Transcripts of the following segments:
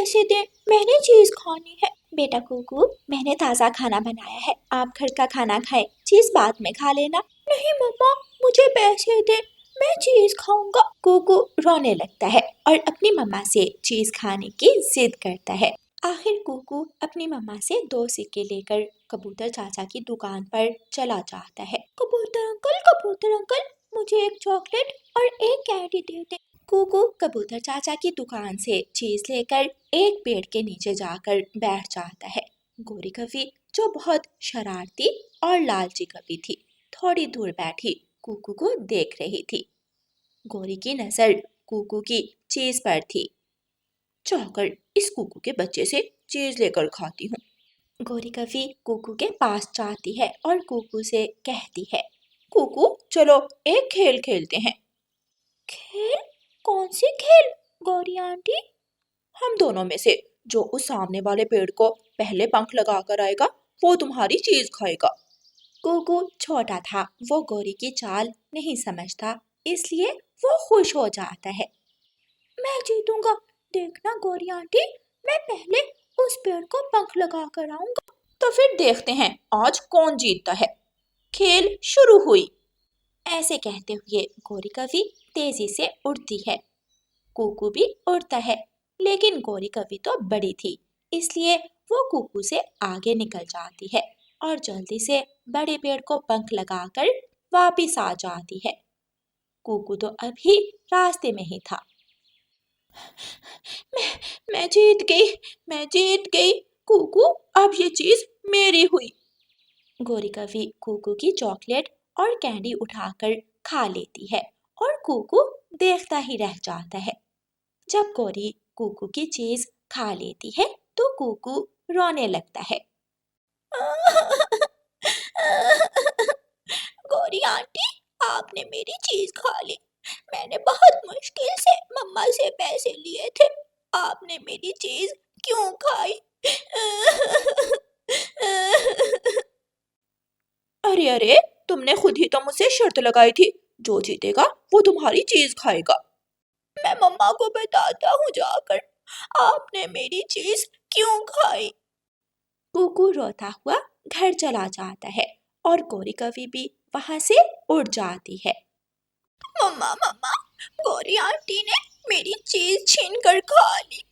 पैसे दे, मैंने चीज खानी है। बेटा कुकू, मैंने ताज़ा खाना बनाया है, आप घर का खाना खाए, चीज बाद में खा लेना। नहीं मम्मा, मुझे पैसे दे, मैं चीज खाऊंगा। कुकू रोने लगता है और अपनी मम्मा से चीज खाने की जिद करता है। आखिर कुकू अपनी मम्मा से 2 सिक्के लेकर कबूतर चाचा की दुकान पर चला जाता है। कबूतर अंकल, मुझे एक चॉकलेट और एक कैंडी दे दे। कुकू कबूतर चाचा की दुकान से चीज लेकर एक पेड़ के नीचे जाकर बैठ जाता है। गोरी कवि, जो बहुत शरारती और लालची कवि थी, थोड़ी दूर बैठी कुकू को देख रही थी। गोरी की नजर कुकू की चीज पर थी। जाकर इस कुकू के बच्चे से चीज लेकर खाती हूँ। गोरी कवि कुकू के पास जाती है और कुकू से कहती है, कुकू चलो एक खेल खेलते हैं। खेल? कौन सी खेल गौरी आंटी? हम दोनों में से जो उस सामने वाले पेड़ को पहले पंख लगाकर आएगा वो तुम्हारी चीज खाएगा। कुकू छोटा था, वो गोरी की चाल नहीं समझता, इसलिए वो खुश हो जाता है। मैं जीतूंगा, देखना गौरी आंटी, मैं पहले उस पेड़ को पंख लगा कर आऊंगा। तो फिर देखते हैं आज कौन जीतता है। खेल शुरू हुई। ऐसे कहते हुए गोरी कवि तेजी से उड़ती है। कुकू भी उड़ता है, लेकिन गोरी कवि तो बड़ी थी, इसलिए वो कुकू से आगे निकल जाती है और जल्दी से बड़े पेड़ को पंख लगाकर वापिस आ जाती है। कुकू तो अभी रास्ते में ही था। मैं जीत गई, मैं जीत गई। कुकू, अब ये चीज मेरी हुई। गोरी कवि कुकू की चॉकलेट और कैंडी उठाकर खा लेती है और कुकू देखता ही रह जाता है। जब गोरी कुकू की चीज खा लेती है तो कुकू रोने लगता है। गोरी आंटी, आपने मेरी चीज खा ली। मैंने बहुत मुश्किल से मम्मा से पैसे लिए थे, आपने मेरी चीज क्यों खाई? अरे अरे, तुमने खुद ही तो मुझसे शर्त लगाई थी, जो जीतेगा वो तुम्हारी चीज खाएगा। मैं मम्मा को बताता हूँ जाकर, आपने मेरी चीज क्यों खाई? कुकू रोता हुआ घर चला जाता है और गोरी कवि भी वहां से उड़ जाती है। मम्मा मम्मा, गोरी आंटी ने मेरी चीज छीन कर खा ली।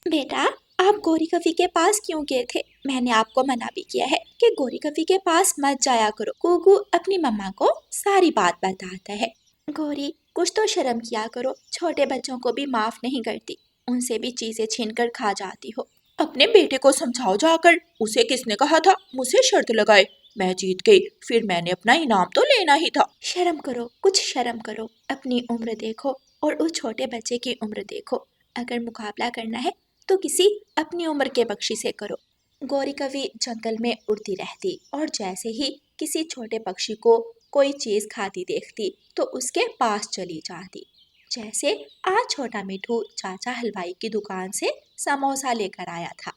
बेटा, आप गोरी कवि के पास क्यों गए थे? मैंने आपको मना भी किया है कि गोरी कवि के पास मत जाया करो। कुकू अपनी मम्मा को सारी बात बताता है। गोरी, कुछ तो शर्म किया करो, छोटे बच्चों को भी माफ नहीं करती, उनसे भी चीजें छीन कर खा जाती हो। अपने बेटे को समझाओ जाकर, उसे किसने कहा था मुझसे शर्त लगाए? मैं जीत गई, फिर मैंने अपना इनाम तो लेना ही था। शर्म करो, कुछ शर्म करो, अपनी उम्र देखो और उस छोटे बच्चे की उम्र देखो। अगर मुकाबला करना है तो किसी अपनी उम्र के पक्षी से करो। गोरी कवि जंगल में उड़ती रहती और जैसे ही किसी छोटे पक्षी को कोई चीज खाती देखती तो उसके पास चली जाती। जैसे आज छोटा मिठू चाचा हलवाई की दुकान से समोसा लेकर आया था।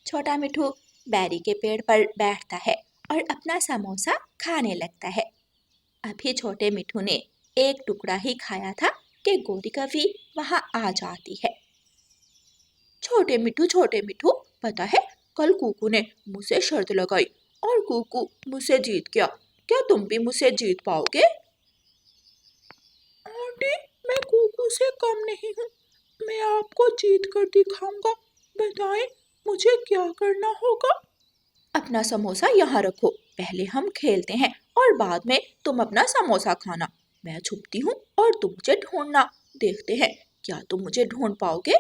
छोटा मिठू बैरी के पेड़ पर बैठता है और अपना समोसा खाने लगता है। अभी छोटे मिठू ने एक टुकड़ा ही खाया था कि गोरी कवि वहां आ जाती है। छोटे मिठू, पता है कल कुकू ने मुझसे शर्त लगाई और कुकू मुझसे जीत गया, क्या तुम भी मुझसे जीत पाओगे? आंटी, मैं कुकू से कम नहीं हूँ, मैं आपको जीत कर दिखाऊंगा। बताएं मुझे क्या करना होगा? अपना समोसा यहाँ रखो, पहले हम खेलते हैं और बाद में तुम अपना समोसा खाना। मैं छुपती हूँ और तुम मुझे ढूंढना, देखते हैं क्या तुम मुझे ढूंढ पाओगे?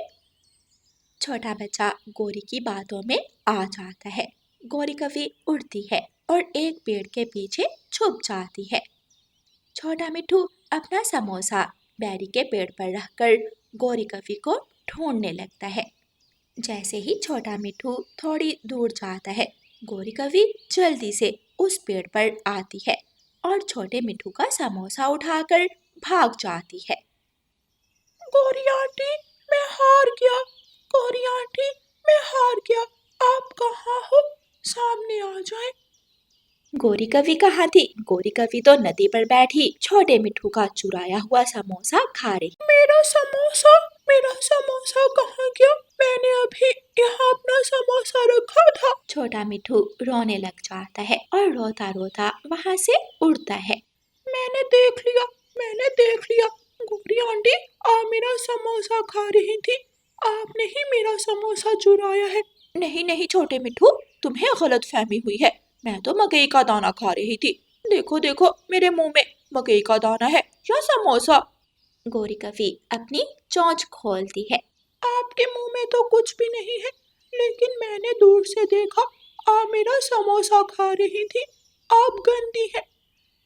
छोटा बच्चा गोरी की बातों में आ जाता है। गोरी कवि उड़ती है और एक पेड़ के पीछे छुप जाती है। छोटा मिठू अपना समोसा बैरी के पेड़ पर रखकर गोरी कवि को ढूंढने लगता है। जैसे ही छोटा मिठू थोड़ी दूर जाता है, गोरी कवि जल्दी से उस पेड़ पर आती है और छोटे मिठू का समोसा उठाकर भाग जाती है। गोरी आंटी, मैं हार गया। गोरी आंटी, मैं हार गया। आप कहाँ हो? सामने आ जाए। गोरी कवि कहाँ थी? गोरी कवि तो नदी पर बैठी छोटे मिठू का चुराया हुआ समोसा खा रही। मेरा समोसा, मेरा समोसा कहाँ गया? मैंने अभी यहाँ अपना समोसा रखा था। छोटा मिठू रोने लग जाता है और रोता रोता वहाँ से उड़ता है। मैंने देख लिया, मैंने देख लिया। गोरी आंटी, आप मेरा समोसा खा रही थी। आपने ही मेरा समोसा चुराया है। नहीं नहीं छोटे मिठू, तुम्हें गलत फहमी हुई है। मैं तो मकई का दाना खा रही थी। देखो देखो मेरे मुंह में मकई का दाना है या समोसा। गोरी कवि अपनी चोंच खोलती है। आपके मुंह में तो कुछ भी नहीं है, लेकिन मैंने दूर से देखा, आप मेरा समोसा खा रही थी। आप गंदी है।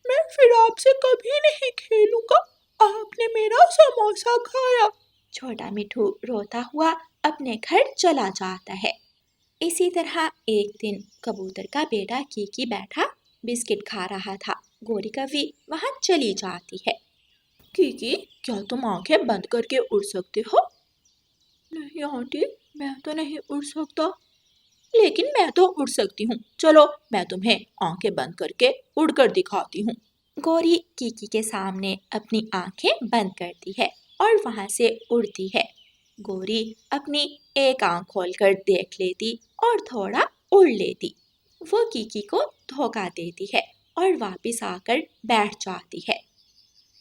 मैं फिर आपसे कभी नहीं खेलूंगा। आपने मेरा समोसा खाया। छोटा मिठू रोता हुआ अपने घर चला जाता है। इसी तरह एक दिन कबूतर का बेटा कीकी बैठा बिस्किट खा रहा था। गोरी कवि वहां चली जाती है। कीकी, क्या तुम आंखें बंद करके उड़ सकते हो? नहीं आंटी, मैं तो नहीं उड़ सकता। लेकिन मैं तो उड़ सकती हूँ। चलो मैं तुम्हें आंखें बंद करके उड़कर दिखाती हूँ। गौरी कीकी के सामने अपनी आंखें बंद करती है और वहां से उड़ती है। गौरी अपनी एक आंख खोलकर देख लेती और थोड़ा उड़ लेती। वो कीकी को धोखा देती है और वापस आकर बैठ जाती है।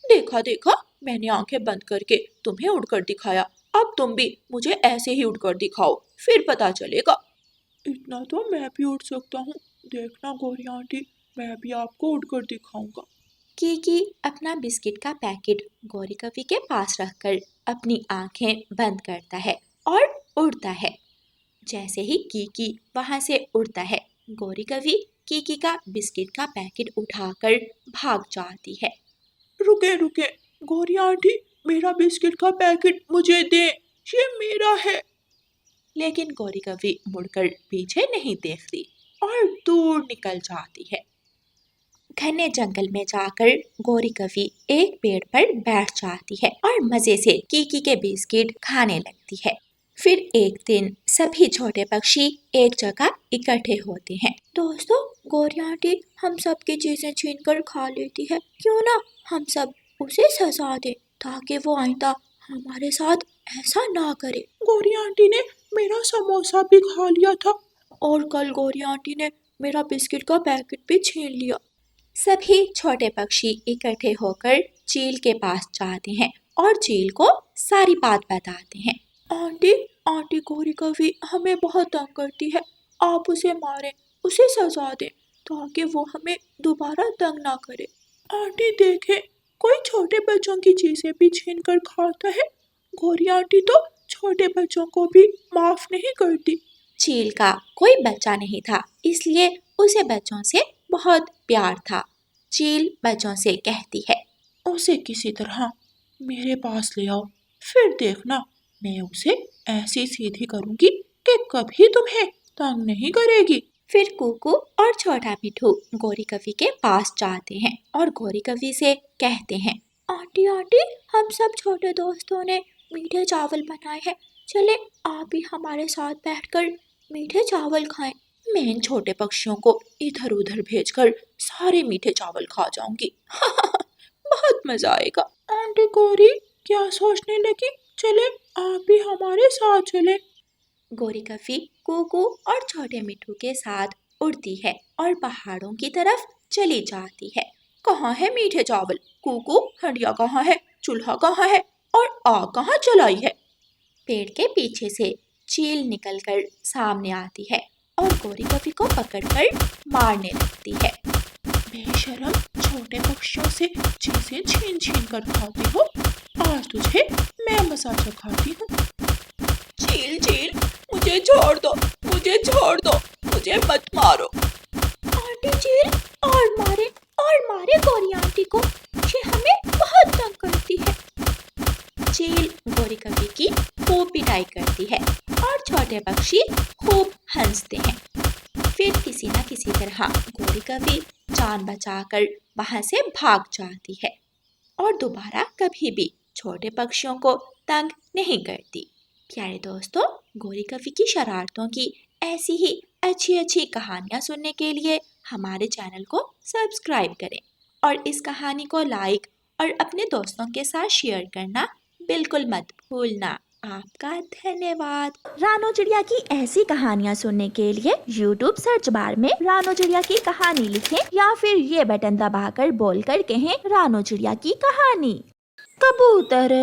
देखा देखा, मैंने आंखें बंद करके तुम्हें उड़कर दिखाया। अब तुम भी मुझे ऐसे ही उड़कर दिखाओ, फिर पता चलेगा। इतना तो मैं भी उड़ सकता हूँ। देखना गोरी आंटी, मैं भी आपको उड़कर दिखाऊंगा। कीकी अपना बिस्किट का पैकेट गौरी कवि के पास रखकर अपनी आंखें बंद करता है और उड़ता है। जैसे ही कीकी वहां से उड़ता है, गौरी कवि कीकी का बिस्किट का पैकेट उठाकर भाग जाती है। रुके रुके, गोरी आंटी, मेरा बिस्किट का पैकेट मुझे दे, ये मेरा है। लेकिन गौरी कवि मुड़कर पीछे नहीं देखती और दूर निकल जाती है। घने जंगल में जाकर गौरी कवि एक पेड़ पर बैठ जाती है और मजे से कीकी के बिस्किट खाने लगती है। फिर एक दिन सभी छोटे पक्षी एक जगह इकट्ठे होते हैं। दोस्तों, गौरी आंटी हम सब की चीजें छीन कर खा लेती है, क्यों ना हम सब उसे सजा दें ताकि वो आइंदा हमारे साथ ऐसा ना करे। गोरी आंटी ने मेरा समोसा भी खा लिया था। और कल गौरी आंटी ने मेरा बिस्किट का पैकेट भी छीन लिया। सभी छोटे पक्षी इकट्ठे होकर चील के पास जाते हैं और चील को सारी बात बताते हैं। आंटी, आंटी गौरी कवि हमें बहुत तंग करती है। आप उसे मारें, उसे सजा दें ताकि वो हमें दोबारा तंग ना करे। आंटी देखे, कोई छोटे बच्चों की चीजें भी छीन कर खाता है। गौरी आंटी तो छोटे बच्चों को भी माफ नहीं करती। चील का कोई बच्चा नहीं था, इसलिए उसे बच्चों से बहुत प्यार था। चील बच्चों से कहती है, उसे किसी तरह मेरे पास ले आओ, फिर देखना मैं उसे ऐसी सीधी करूंगी कि कभी तुम्हें तंग नहीं करेगी। फिर कुकू और छोटा मिठू गौरी कवि के पास जाते हैं और गौरी कवि से कहते हैं, आंटी आंटी, हम सब छोटे दोस्तों ने मीठे चावल बनाए हैं, चले आप भी हमारे साथ बैठकर मीठे चावल खाएं। मैं इन छोटे पक्षियों को इधर उधर भेजकर सारे मीठे चावल खा जाऊंगी। बहुत मजा आएगा। आंटी गौरी क्या सोचने लगी? चले आप भी हमारे साथ चले। गौरी कवि कुकू और छोटे मिठू के साथ उड़ती है और पहाड़ों की तरफ चली जाती है। कहाँ है मीठे चावल? कुकू, हंडिया कहाँ है? चूल्हा कहाँ है? और आग कहाँ जलाई है? पेड़ के पीछे से चील निकलकर सामने आती है और गौरी कवि को पकड़कर मारने लगती है। बेशरम, छोटे पक्षियों से चीजें छीन छीन कर खाती हो। आज तुझे मैं मजा चखाती हूँ। चील चील, मुझे छोड़ दो, मुझे छोड़ दो, मुझे मत मारो। आंटी चील, और मारे गौरी आंटी को, ये हमें बहुत तंग करती है। चील गौरी कवि की खूब पिटाई करती है और छोटे पक्षी खूब हंसते हैं। फिर किसी न किसी तरह गौरी कवि जान बचाकर वहां से भाग जाती है और दोबारा कभी भी छोटे पक्षियों को तंग नहीं करती। प्यारे दोस्तों, गौरी कवि की शरारतों की ऐसी ही अच्छी अच्छी कहानियाँ सुनने के लिए हमारे चैनल को सब्सक्राइब करें और इस कहानी को लाइक और अपने दोस्तों के साथ शेयर करना बिल्कुल मत भूलना। आपका धन्यवाद। रानो चिड़िया की ऐसी कहानियाँ सुनने के लिए YouTube सर्च बार में रानो चिड़िया की कहानी लिखें या फिर ये बटन दबाकर बोलकर कहें रानो चिड़िया की कहानी। कबूतर,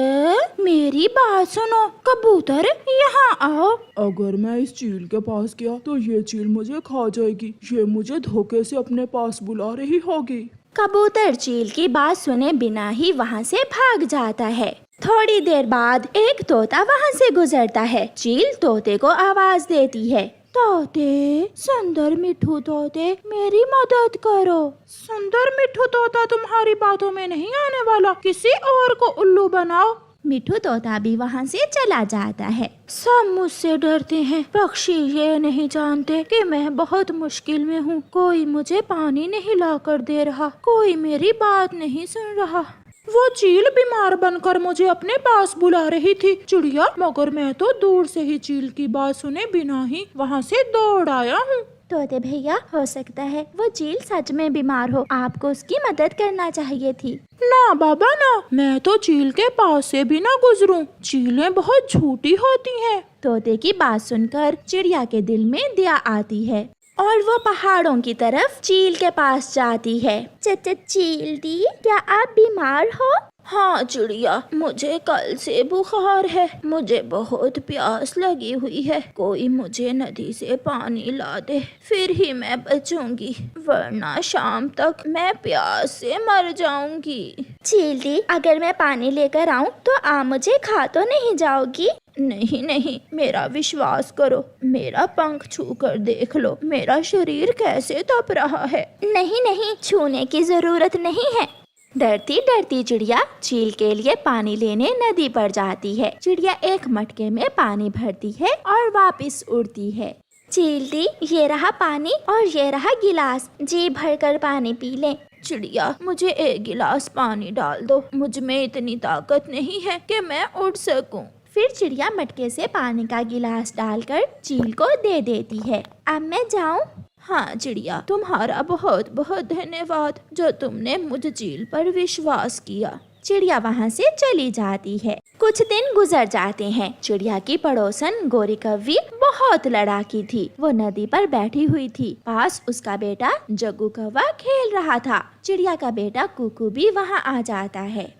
मेरी बात सुनो। कबूतर, यहाँ आओ। अगर मैं इस चील के पास गया तो ये चील मुझे खा जाएगी। ये मुझे धोखे से अपने पास बुला रही होगी। कबूतर चील की बात सुने बिना ही वहाँ से भाग जाता है। थोड़ी देर बाद एक तोता वहाँ से गुजरता है। चील तोते को आवाज देती है, तोते, सुंदर मिठू तोते, मेरी मदद करो। सुंदर मिठू तोता तुम्हारी बातों में नहीं आने वाला, किसी और को उल्लू बनाओ। मिठू तोता भी वहाँ से चला जाता है। सब मुझसे डरते हैं, पक्षी ये नहीं जानते कि मैं बहुत मुश्किल में हूँ। कोई मुझे पानी नहीं लाकर दे रहा, कोई मेरी बात नहीं सुन रहा। वो चील बीमार बनकर मुझे अपने पास बुला रही थी चिड़िया, मगर मैं तो दूर से ही चील की बात सुने बिना ही वहाँ से दौड़ आया हूँ। तोते भैया, हो सकता है वो चील सच में बीमार हो, आपको उसकी मदद करना चाहिए थी। ना बाबा ना, मैं तो चील के पास से भी ना गुजरूं। चीलें बहुत झूठी होती हैं। तोते की बात सुनकर चिड़िया के दिल में दया आती है और वो पहाड़ों की तरफ चील के पास जाती है। चील दी, क्या आप बीमार हो? हाँ चिड़िया, मुझे कल से बुखार है। मुझे बहुत प्यास लगी हुई है। कोई मुझे नदी से पानी ला दे, फिर ही मैं बचूंगी, वरना शाम तक मैं प्यास से मर जाऊंगी। चील दी, अगर मैं पानी लेकर आऊं तो आप मुझे खा तो नहीं जाओगी? नहीं नहीं, मेरा विश्वास करो। मेरा पंख छू कर देख लो, मेरा शरीर कैसे तप रहा है। नहीं नहीं, छूने की जरूरत नहीं है। डरती डरती चिड़िया चील के लिए पानी लेने नदी पर जाती है। चिड़िया एक मटके में पानी भरती है और वापस उड़ती है। चील दी, ये रहा पानी और ये रहा गिलास, जी भरकर पानी पी लें। चिड़िया, मुझे एक गिलास पानी डाल दो, मुझ में इतनी ताकत नहीं है कि मैं उड़ सकूं। फिर चिड़िया मटके से पानी का गिलास डालकर चील को दे देती है। अब मैं जाऊं? हाँ चिड़िया, तुम्हारा बहुत बहुत धन्यवाद जो तुमने मुझ चील पर विश्वास किया। चिड़िया वहाँ से चली जाती है। कुछ दिन गुजर जाते हैं। चिड़िया की पड़ोसन गोरी कव्वी बहुत लड़ाकी थी। वो नदी पर बैठी हुई थी। पास उसका बेटा जग्गू कौवा खेल रहा था। चिड़िया का बेटा कुकू भी वहाँ आ जाता है।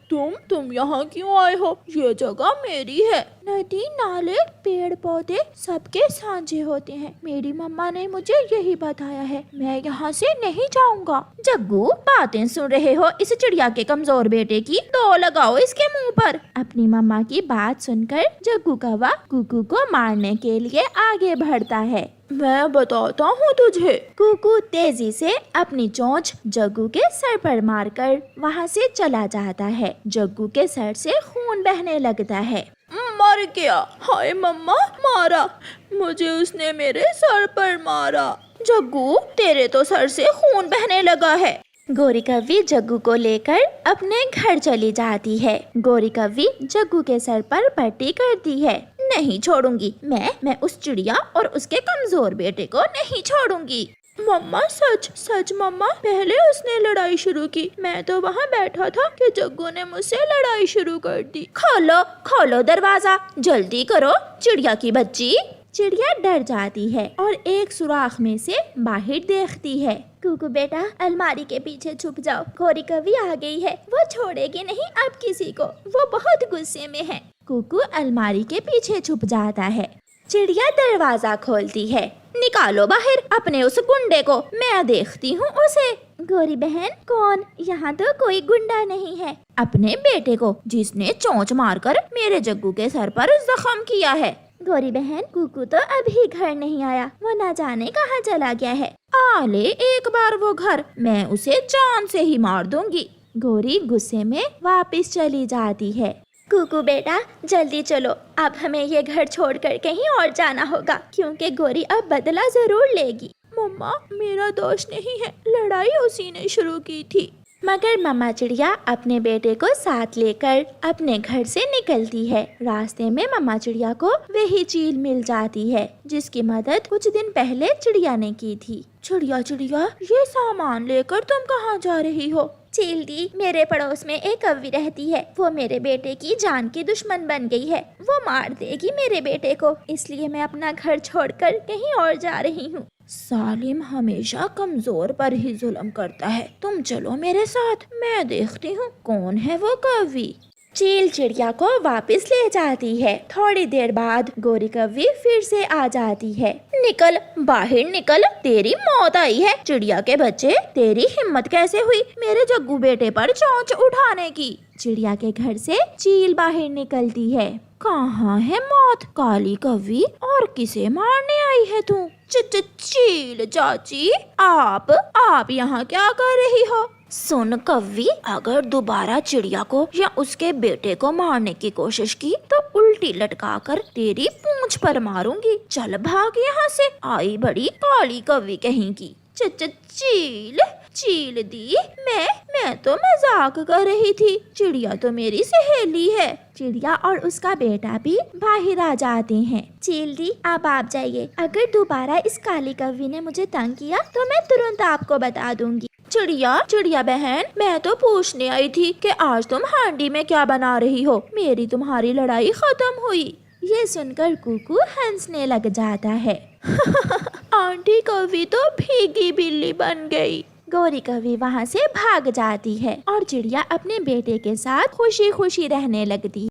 तुम यहाँ क्यों आए हो? ये जगह मेरी है। नदी, नाले, पेड़ पौधे सबके साझे होते हैं। मेरी मम्मा ने मुझे यही बताया है। मैं यहाँ से नहीं जाऊँगा। जग्गू, बातें सुन रहे हो इस चिड़िया के कमजोर बेटे की? तो लगाओ इसके मुंह पर। अपनी मम्मा की बात सुनकर जग्गू कौवा कुकू को मारने के लिए आगे बढ़ता है। मैं बताता हूँ तुझे। कुकू तेजी से अपनी चोंच जग्गू के सर पर मारकर वहाँ से चला जाता है। जग्गू के सर से खून बहने लगता है। मर गया। हाय मम्मा, मारा मुझे उसने, मेरे सर पर मारा। जग्गू, तेरे तो सर से खून बहने लगा है। गोरी कव्वी जग्गू को लेकर अपने घर चली जाती है। गोरी कव्वी जग्गू के सर पर पट्टी करती है। नहीं छोड़ूंगी, मैं उस चिड़िया और उसके कमजोर बेटे को नहीं छोड़ूंगी। मम्मा, सच सच मम्मा, पहले उसने लड़ाई शुरू की। मैं तो वहाँ बैठा था कि जग्गू ने मुझसे लड़ाई शुरू कर दी। खोलो दरवाजा, जल्दी करो चिड़िया की बच्ची। चिड़िया डर जाती है और एक सुराख में से बाहर देखती है। कुकू बेटा, अलमारी के पीछे छुप जाओ, गोरी कव्वी आ गई है। वो छोड़ेगी नहीं अब किसी को, वो बहुत गुस्से में है। कुकू अलमारी के पीछे छुप जाता है। चिड़िया दरवाजा खोलती है। निकालो बाहर अपने उस गुंडे को, मैं देखती हूँ उसे। गोरी बहन, कौन? यहाँ तो कोई गुंडा नहीं है। अपने बेटे को, जिसने चोंच मारकर मेरे जग्गू के सर पर जख्म किया है। गोरी बहन, कुकू तो अभी घर नहीं आया, वो ना जाने कहाँ चला गया है। आ ले एक बार वो घर, मैं उसे जान से ही मार दूंगी। गोरी गुस्से में वापस चली जाती है। कुकू बेटा, जल्दी चलो, अब हमें ये घर छोड़कर कहीं और जाना होगा, क्योंकि गोरी अब बदला जरूर लेगी। मम्मा, मेरा दोष नहीं है, लड़ाई उसी ने शुरू की थी। मगर मम्मा चिड़िया अपने बेटे को साथ लेकर अपने घर से निकलती है। रास्ते में मम्मा चिड़िया को वही चील मिल जाती है जिसकी मदद कुछ दिन पहले चिड़िया ने की थी। चिड़िया, ये सामान लेकर तुम कहाँ जा रही हो? चील दी, मेरे पड़ोस में एक कौवी रहती है। वो मेरे बेटे की जान की दुश्मन बन गई है। वो मार देगी मेरे बेटे को, इसलिए मैं अपना घर छोड़कर कहीं और जा रही हूँ। सालिम हमेशा कमजोर पर ही जुल्म करता है। तुम चलो मेरे साथ, मैं देखती हूँ कौन है वो कौवी। चील चिड़िया को वापस ले जाती है। थोड़ी देर बाद गोरी कौवी फिर से आ जाती है। निकल बाहर निकल, तेरी मौत आई है। चिड़िया के बच्चे, तेरी हिम्मत कैसे हुई मेरे जग्गू बेटे पर चोंच उठाने की। चिड़िया के घर से चील बाहर निकलती है। कहाँ है मौत? काली कौवी, और किसे मारने आई है तू? चील चाची, आप यहाँ क्या कर रही हो? सुन कौवी, अगर दोबारा चिड़िया को या उसके बेटे को मारने की कोशिश की तो उल्टी लटकाकर तेरी पूंछ पर मारूंगी। चल भाग यहाँ से, आई बड़ी काली कौवी कहीं की। चील दी, मैं तो मजाक कर रही थी। चिड़िया तो मेरी सहेली है। चिड़िया और उसका बेटा भी बाहर आ जाते हैं। चील दी, अब आप जाइए। अगर दोबारा इस काली कौवी ने मुझे तंग किया तो मैं तुरंत आपको बता दूंगी। चिड़िया बहन, मैं तो पूछने आई थी कि आज तुम हांडी में क्या बना रही हो। मेरी तुम्हारी लड़ाई खत्म हुई। ये सुनकर कुकू हंसने लग जाता है। आंटी कौवी तो भीगी बिल्ली बन गई। गोरी कौवी वहाँ से भाग जाती है और चिड़िया अपने बेटे के साथ खुशी खुशी रहने लगती है।